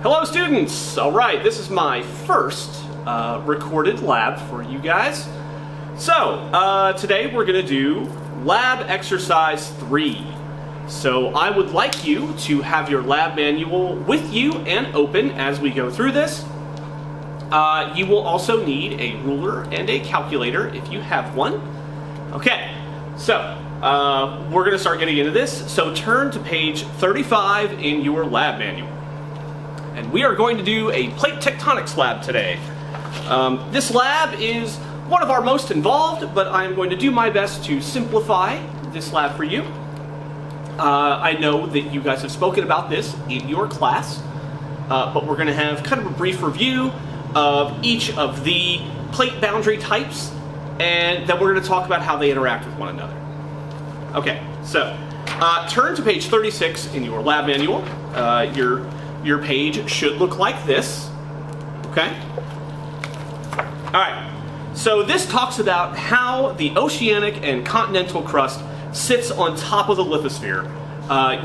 Hello students! Alright, this is my first recorded lab for you guys. So, today we're going to do lab exercise 3. So I would like you to have your lab manual with you and open as we go through this. You will also need a ruler and a calculator if you have one. Okay, so we're going to start getting into this. So turn to page 35 in your lab manual. And we are going to do a plate tectonics lab today. This lab is one of our most involved, but I'm going to do my best to simplify this lab for you. I know that you guys have spoken about this in your class, but we're going to have kind of a brief review of each of the plate boundary types, and then we're going to talk about how they interact with one another. Okay, so turn to page 36 in your lab manual. Your page should look like this. Okay? Alright, so this talks about how the oceanic and continental crust sits on top of the lithosphere.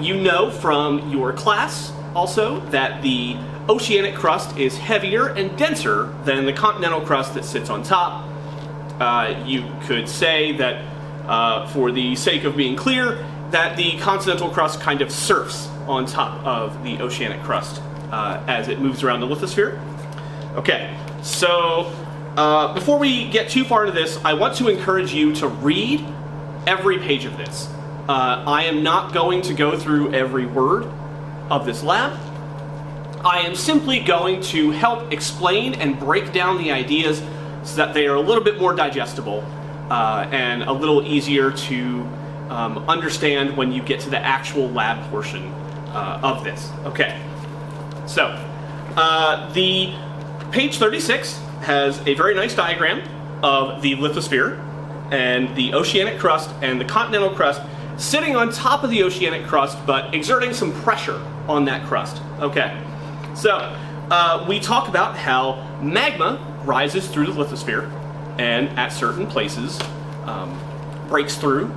You know from your class also that the oceanic crust is heavier and denser than the continental crust that sits on top. You could say that, for the sake of being clear, that the continental crust kind of surfs on top of the oceanic crust as it moves around the lithosphere. Okay, so before we get too far into this, I want to encourage you to read every page of this. I am not going to go through every word of this lab. I am simply going to help explain and break down the ideas so that they are a little bit more digestible and a little easier to understand when you get to the actual lab portion of this. Okay, so the page 36 has a very nice diagram of the lithosphere and the oceanic crust and the continental crust sitting on top of the oceanic crust but exerting some pressure on that crust. Okay, so we talk about how magma rises through the lithosphere and at certain places breaks through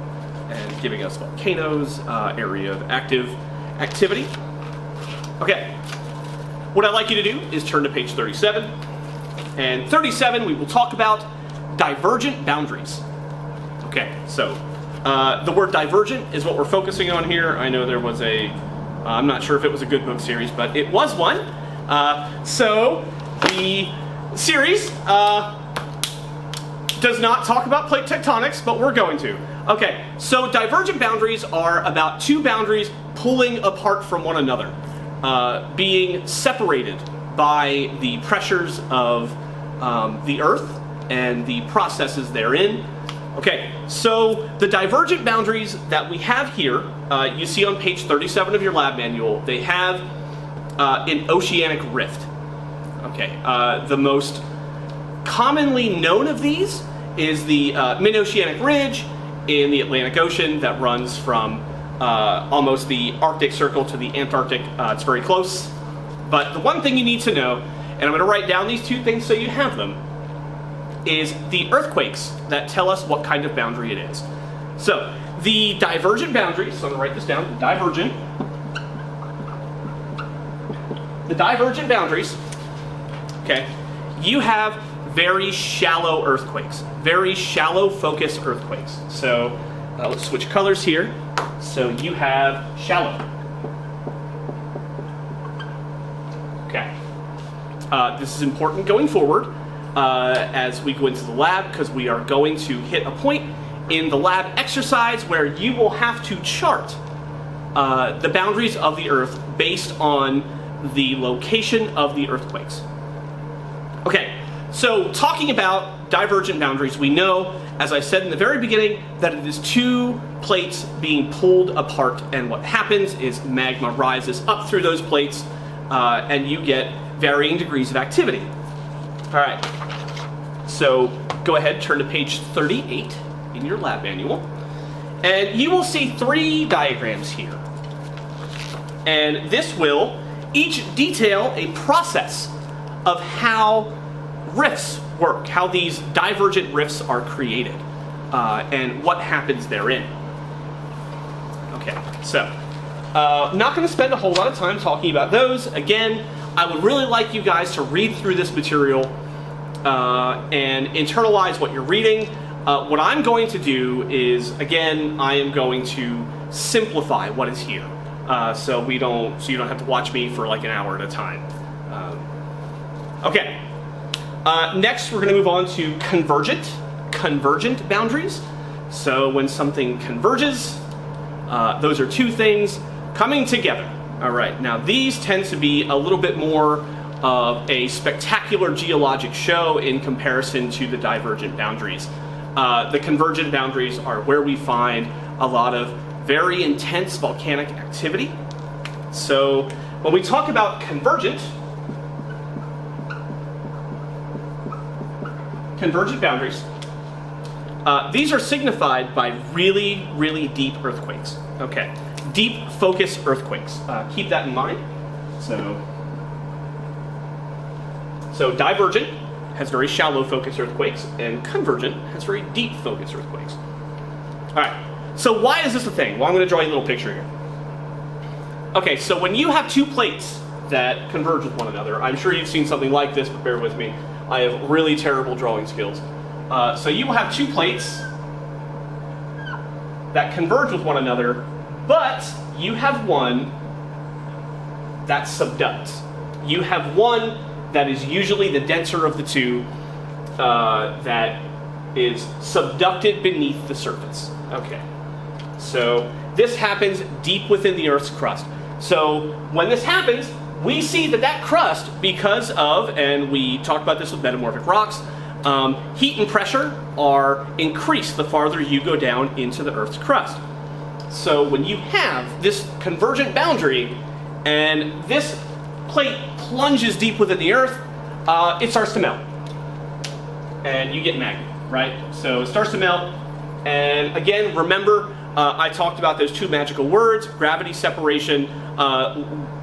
and giving us volcanoes, area of active activity. Okay, what I'd like you to do is turn to page 37. And 37, we will talk about divergent boundaries. Okay, so the word divergent is what we're focusing on here. I know there was I'm not sure if it was a good book series, but it was one. So the series does not talk about plate tectonics, but we're going to. Okay, so divergent boundaries are about two boundaries pulling apart from one another, being separated by the pressures of the Earth and the processes therein. Okay, so the divergent boundaries that we have here, you see on page 37 of your lab manual, they have an oceanic rift. Okay, the most commonly known of these is the mid-oceanic ridge in the Atlantic Ocean that runs from almost the Arctic Circle to the Antarctic. It's very close. But the one thing you need to know, and I'm going to write down these two things so you have them, is the earthquakes that tell us what kind of boundary it is. So, the divergent boundaries, so I'm going to write this down, the divergent boundaries, okay, you have very shallow earthquakes, very shallow focus earthquakes. So, let's switch colors here. So you have shallow. Okay. This is important going forward as we go into the lab, because we are going to hit a point in the lab exercise where you will have to chart the boundaries of the Earth based on the location of the earthquakes. Okay, so talking about divergent boundaries, we know, as I said in the very beginning, that it is two plates being pulled apart, and what happens is magma rises up through those plates and you get varying degrees of activity. Alright, so go ahead, turn to page 38 in your lab manual, and you will see three diagrams here. And this will each detail a process of how rifts work, how these divergent rifts are created, and what happens therein. Okay, so not going to spend a whole lot of time talking about those. Again, I would really like you guys to read through this material and internalize what you're reading. What I'm going to do is, again, I am going to simplify what is here, so you don't have to watch me for like an hour at a time. Okay. Next, we're going to move on to convergent boundaries. So when something converges, those are two things coming together. All right. Now these tend to be a little bit more of a spectacular geologic show in comparison to the divergent boundaries. The convergent boundaries are where we find a lot of very intense volcanic activity. So when we talk about convergent boundaries, these are signified by really, really deep earthquakes. Okay, deep focus earthquakes. Keep that in mind. So divergent has very shallow focus earthquakes, and convergent has very deep focus earthquakes. All right, so why is this a thing? Well, I'm going to draw you a little picture here. Okay, so when you have two plates that converge with one another, I'm sure you've seen something like this, but bear with me. I have really terrible drawing skills. So you will have two plates that converge with one another, but you have one that subducts. You have one that is usually the denser of the two that is subducted beneath the surface. Okay, so this happens deep within the Earth's crust. So when this happens, we see that crust, because of, and we talked about this with metamorphic rocks, heat and pressure are increased the farther you go down into the Earth's crust. So when you have this convergent boundary and this plate plunges deep within the Earth, it starts to melt. And you get magma, right? So it starts to melt. And again, remember, I talked about those two magical words, gravity separation.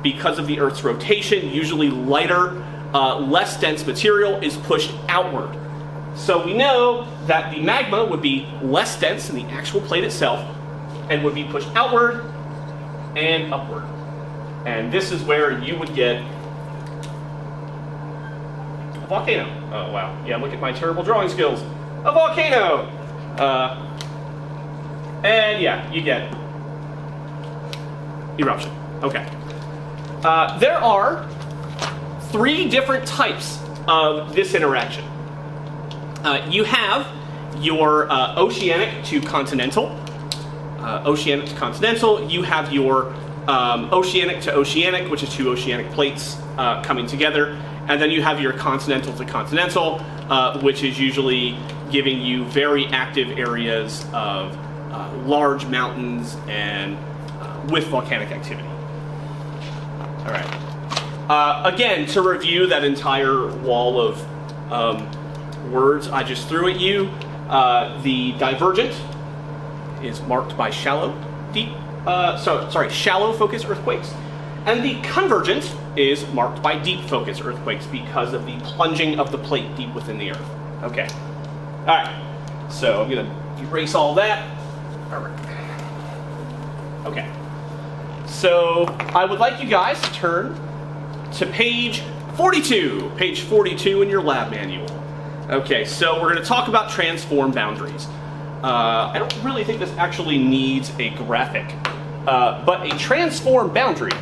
Because of the Earth's rotation, usually lighter, less dense material is pushed outward. So we know that the magma would be less dense than the actual plate itself and would be pushed outward and upward. And this is where you would get a volcano. Oh, wow. Yeah, look at my terrible drawing skills. A volcano! And yeah, you get eruption. Okay. There are three different types of this interaction. You have your oceanic to continental. You have your oceanic to oceanic, which is two oceanic plates coming together. And then you have your continental to continental, which is usually giving you very active areas of large mountains and with volcanic activity. All right. Again, to review that entire wall of words I just threw at you, the divergent is marked by shallow focus earthquakes, and the convergent is marked by deep focus earthquakes because of the plunging of the plate deep within the Earth. Okay. All right. So I'm gonna erase all that. All right. Okay. So I would like you guys to turn to page 42. Page 42 in your lab manual. Okay, so we're going to talk about transform boundaries. I don't really think this actually needs a graphic, but a transform boundary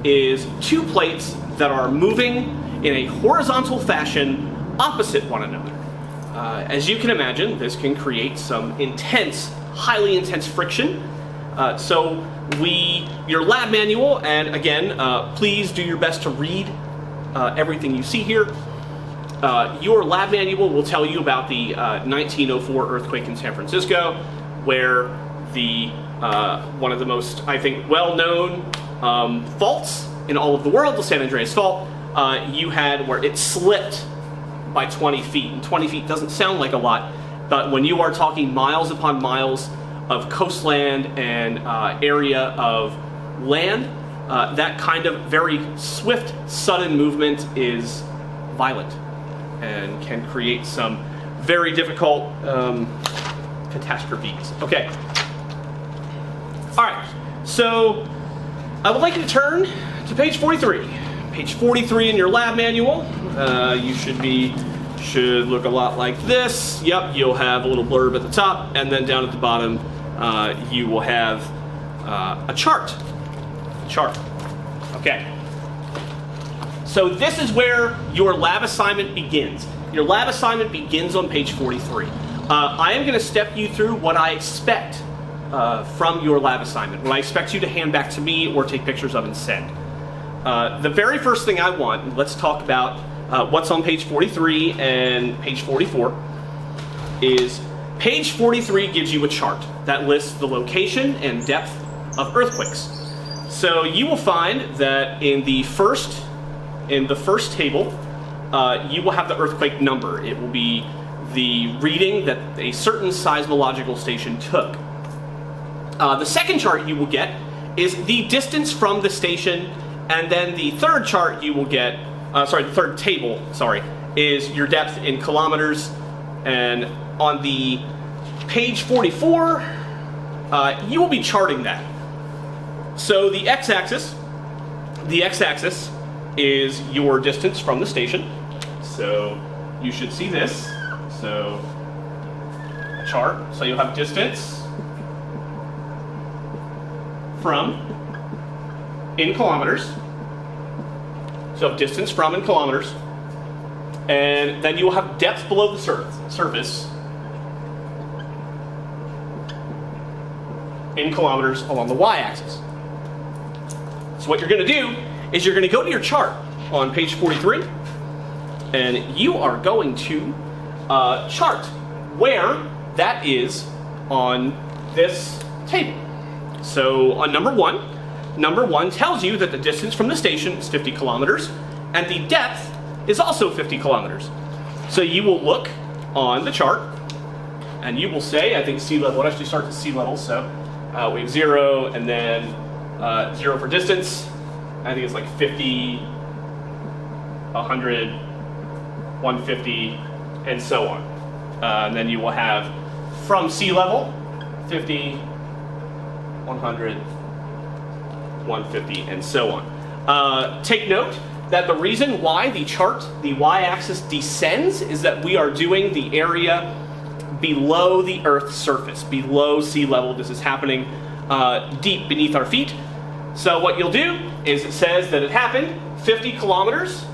is two plates that are moving in a horizontal fashion opposite one another. As you can imagine, this can create some intense, highly intense friction. So your lab manual, and again, please do your best to read everything you see here. Your lab manual will tell you about the 1904 earthquake in San Francisco, where the one of the most, I think, well-known faults in all of the world, the San Andreas Fault, you had where it slipped by 20 feet. And 20 feet doesn't sound like a lot, but when you are talking miles upon miles of coastland and area of land, that kind of very swift, sudden movement is violent and can create some very difficult catastrophes. Okay. All right. So I would like you to turn to page 43. page 43 in your lab manual, should look a lot like this. Yep, you'll have a little blurb at the top, and then down at the bottom, you will have a chart. Okay. So this is where your lab assignment begins. Your lab assignment begins on page 43. I am going to step you through what I expect from your lab assignment, what I expect you to hand back to me or take pictures of and send. The very first thing I want, let's talk about what's on page 43 and page 44, is page 43 gives you a chart that lists the location and depth of earthquakes. So you will find that in the first table, you will have the earthquake number. It will be the reading that a certain seismological station took. The second chart you will get is the distance from the station, and then the third chart you will get, the third table, is your depth in kilometers. And on the page 44, you will be charting that. So the x-axis is your distance from the station. So you should see this. So a chart. So you'll have distance from in kilometers. So distance from in kilometers. And then you will have depth below the surface in kilometers along the y-axis. So what you're going to do is you're going to go to your chart on page 43, and you are going to chart where that is on this table. So on number one tells you that the distance from the station is 50 kilometers, and the depth is also 50 kilometers. So you will look on the chart, and you will say, I think sea level, it actually starts at sea level, so we have 0, and then 0 for distance. I think it's like 50, 100, 150, and so on. And then you will have from sea level, 50, 100, 150, and so on. Take note that the reason why the chart, the y-axis descends, is that we are doing the area below the Earth's surface, below sea level. This is happening deep beneath our feet. So what you'll do is it says that it happened 50 kilometers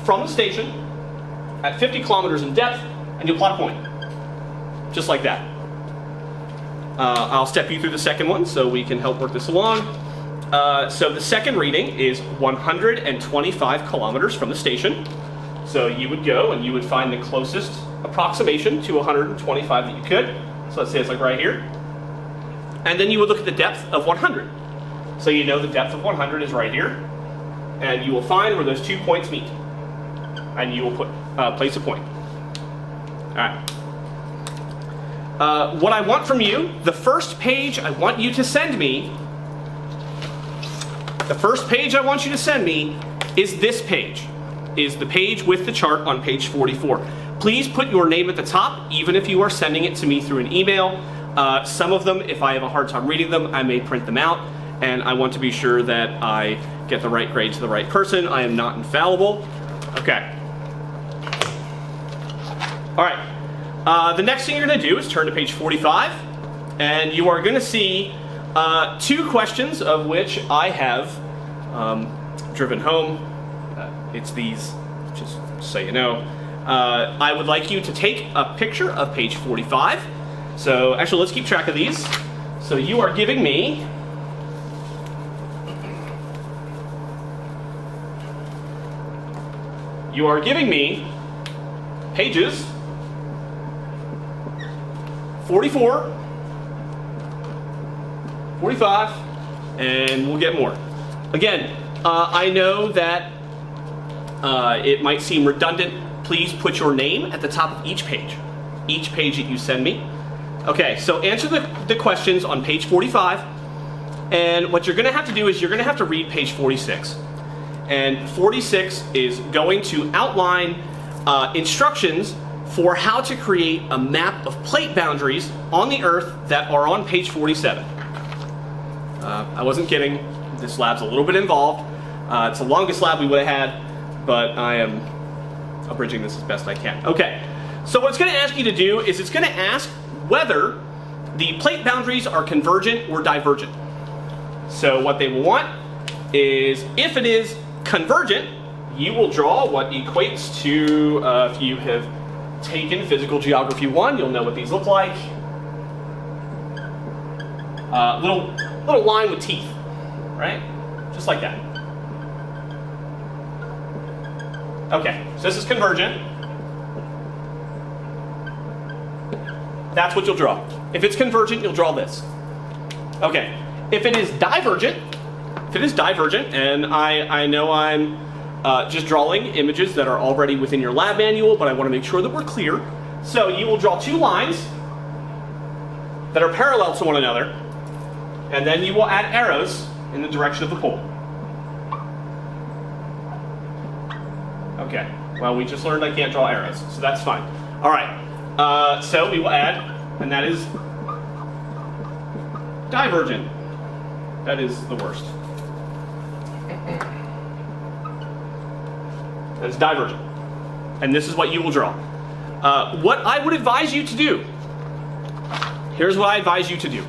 from the station at 50 kilometers in depth, and you'll plot a point. Just like that. I'll step you through the second one so we can help work this along. So the second reading is 125 kilometers from the station. So you would go and you would find the closest approximation to 125 that you could. So let's say it's like right here. And then you would look at the depth of 100. So you know the depth of 100 is right here. And you will find where those 2 points meet. And you will place a point. All right. What I want from you, the first page I want you to send me, is this page, is the page with the chart on page 44. Please put your name at the top, even if you are sending it to me through an email. Some of them, if I have a hard time reading them, I may print them out, and I want to be sure that I get the right grade to the right person. I am not infallible. Okay. All right. The next thing you're going to do is turn to page 45, and you are going to see 2 questions of which I have driven home. It's these, just so you know. I would like you to take a picture of page 45. So actually, let's keep track of these. So you are giving me pages 44, 45, and we'll get more. Again, I know that it might seem redundant. Please put your name at the top of each page that you send me. Okay, so answer the questions on page 45, and what you're going to have to do is you're going to have to read page 46. And 46 is going to outline instructions for how to create a map of plate boundaries on the Earth that are on page 47. I wasn't kidding. This lab's a little bit involved. It's the longest lab we would have had, but I am abridging this as best I can. Okay, so what it's going to ask you to do is it's going to ask whether the plate boundaries are convergent or divergent. So what they will want is, if it is convergent, you will draw what equates to, if you have taken Physical Geography 1, you'll know what these look like. Little line with teeth, right? Just like that. Okay, so this is convergent. That's what you'll draw. If it's convergent, you'll draw this. Okay, if it is divergent, and I know I'm just drawing images that are already within your lab manual, but I want to make sure that we're clear. So you will draw two lines that are parallel to one another, and then you will add arrows in the direction of the pole. Okay, well, we just learned I can't draw arrows, so that's fine. All right, so we will add, and that is divergent. That is the worst. That's divergent. And this is what you will draw. What I would advise you to do, here's what I advise you to do.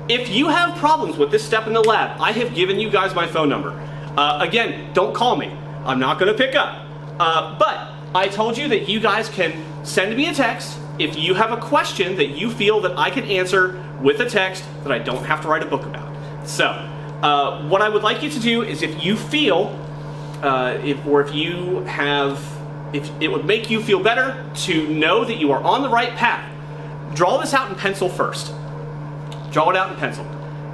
If you have problems with this step in the lab, I have given you guys my phone number. Again, don't call me. I'm not going to pick up. But I told you that you guys can send me a text if you have a question that you feel that I can answer with a text that I don't have to write a book about. So, what I would like you to do is, if you feel, if it would make you feel better to know that you are on the right path, draw this out in pencil first. Draw it out in pencil.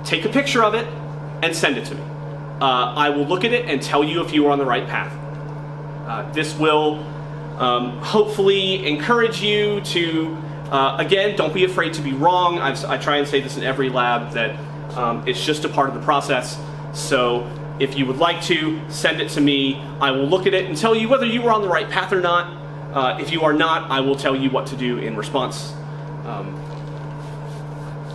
Take a picture of it and send it to me. I will look at it and tell you if you are on the right path. This will hopefully encourage you to, again, don't be afraid to be wrong. I try and say this in every lab, that it's just a part of the process. So if you would like to, send it to me. I will look at it and tell you whether you are on the right path or not. If you are not, I will tell you what to do in response.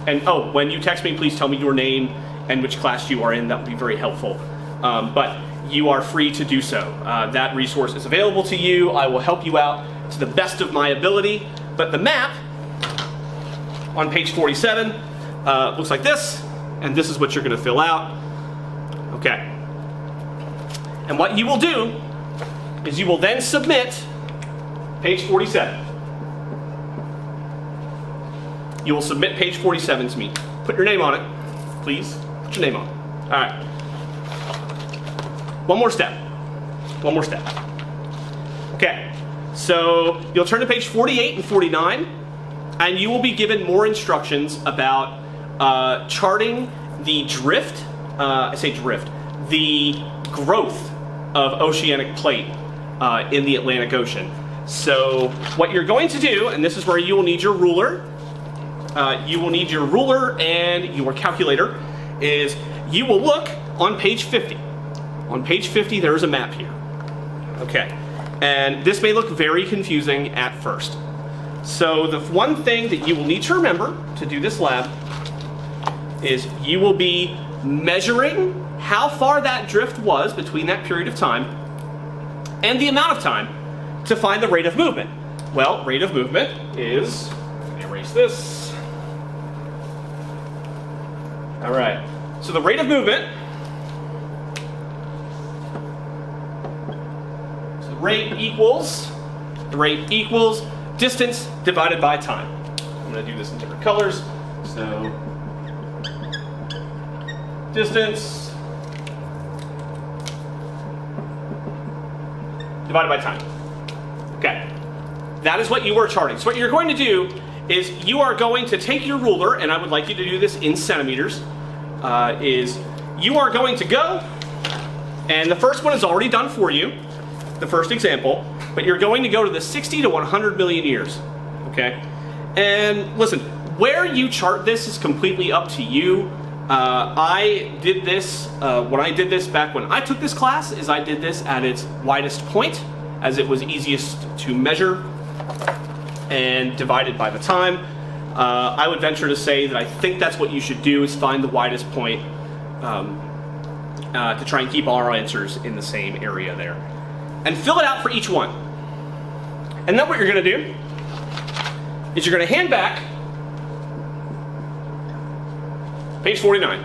When you text me, please tell me your name and which class you are in. That would be very helpful. But you are free to do so. That resource is available to you. I will help you out to the best of my ability. But the map on page 47 looks like this, and this is what you're going to fill out. Okay. And what you will do is you will then submit page 47. You will submit page 47 to me. Put your name on it, please. Put your name on it. All right. One more step. Okay, so you'll turn to page 48 and 49, and you will be given more instructions about charting the drift, the growth of oceanic plate in the Atlantic Ocean. So what you're going to do, and this is where you will need your ruler, and your calculator, is you will look on page 50. On page 50, there is a map here. Okay, and this may look very confusing at first. So the one thing that you will need to remember to do this lab is you will be measuring how far that drift was between that period of time and the amount of time to find the rate of movement. Well, rate of movement is, let me erase this. All right, so the rate of movement, the rate equals distance divided by time. I'm going to do this in different colors. So distance divided by time. Okay, that is what you are charting. So what you're going to do is you are going to take your ruler, and I would like you to do this in centimeters, is you are going to go, and the first one is already done for you, the first example, but you're going to go to the 60 to 100 million years, okay? And listen, where you chart this is completely up to you. I did this, when I did this back when I took this class, is I did this at its widest point, as it was easiest to measure, and divided by the time. I would venture to say that I think that's what you should do, is find the widest point to try and keep all our answers in the same area there. And fill it out for each one. And then what you're going to do is you're going to hand back page 49.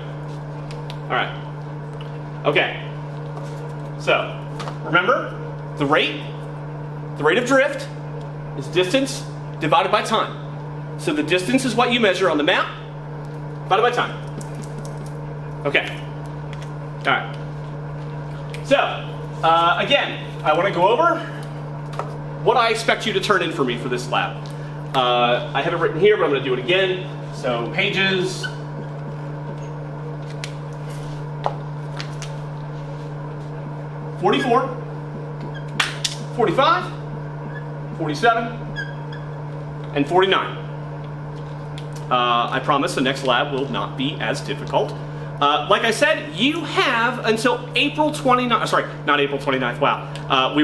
All right. Okay. So, remember, the rate of drift is distance divided by time. So the distance is what you measure on the map, divided by time. Okay. All right. So, again, I want to go over what I expect you to turn in for me for this lab. I have it written here, but I'm going to do it again. So, pages 44, 45, 47, and 49. I promise the next lab will not be as difficult. Like I said, you have until April 29th, sorry, not April 29th, wow.